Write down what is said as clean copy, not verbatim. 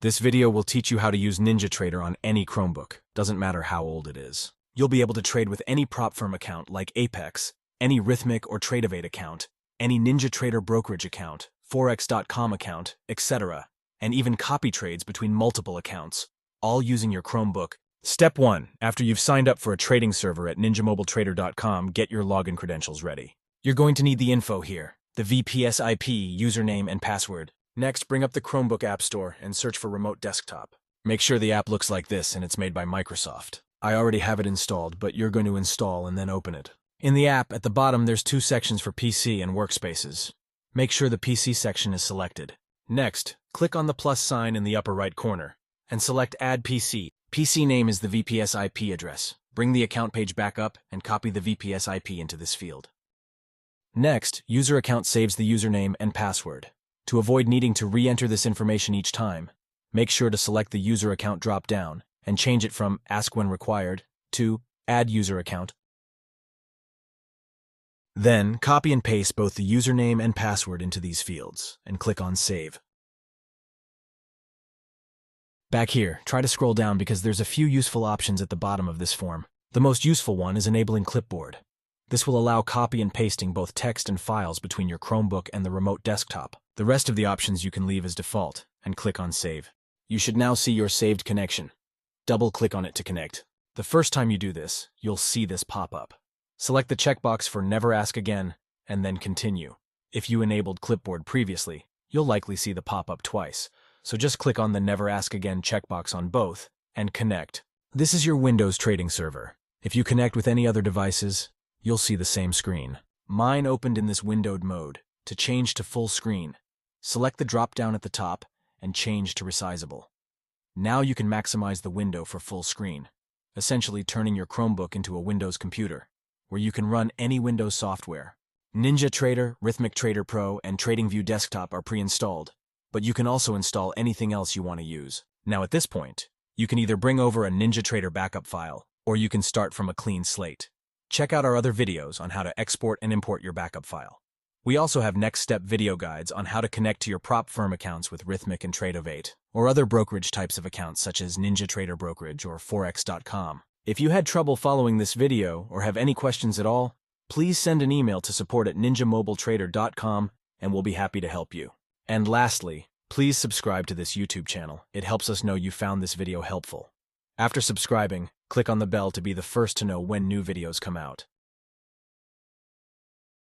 This video will teach you how to use NinjaTrader on any Chromebook, doesn't matter how old it is. You'll be able to trade with any prop firm account like Apex, any Rhythmic or Tradeovate account, any NinjaTrader brokerage account, forex.com account, etc., and even copy trades between multiple accounts, all using your Chromebook. Step 1. After you've signed up for a trading server at NinjaMobileTrader.com, get your login credentials ready. You're going to need the info here, the VPS IP, username, and password. Next, bring up the Chromebook App Store and search for Remote Desktop. Make sure the app looks like this and it's made by Microsoft. I already have it installed, but you're going to install and then open it. In the app, at the bottom, there's 2 sections for PC and workspaces. Make sure the PC section is selected. Next, click on the plus sign in the upper right corner and select Add PC. PC name is the VPS IP address. Bring the account page back up and copy the VPS IP into this field. Next, user account saves the username and password. To avoid needing to re-enter this information each time, make sure to select the user account drop-down and change it from Ask When Required to Add User Account. Then, copy and paste both the username and password into these fields and click on Save. Back here, try to scroll down because there's a few useful options at the bottom of this form. The most useful one is enabling clipboard. This will allow copy and pasting both text and files between your Chromebook and the remote desktop. The rest of the options you can leave as default and click on Save. You should now see your saved connection. Double-click on it to connect. The first time you do this, you'll see this pop up. Select the checkbox for Never Ask Again and then Continue. If you enabled clipboard previously, you'll likely see the pop-up twice. So just click on the Never Ask Again checkbox on both and connect. This is your Windows trading server. If you connect with any other devices, you'll see the same screen. Mine opened in this windowed mode. To change to full screen, select the drop-down at the top and change to resizable. Now you can maximize the window for full screen, essentially turning your Chromebook into a Windows computer, where you can run any Windows software. NinjaTrader, Rhythmic Trader Pro, and TradingView Desktop are pre-installed, but you can also install anything else you want to use. Now at this point, you can either bring over a NinjaTrader backup file, or you can start from a clean slate. Check out our other videos on how to export and import your backup file. We also have next step video guides on how to connect to your prop firm accounts with Rhythmic and Tradeovate, or other brokerage types of accounts such as NinjaTrader Brokerage or forex.com. If you had trouble following this video or have any questions at all, please send an email to support@NinjaMobileTrader.com and we'll be happy to help you. And lastly, please subscribe to this YouTube channel. It helps us know you found this video helpful. After subscribing, click on the bell to be the first to know when new videos come out.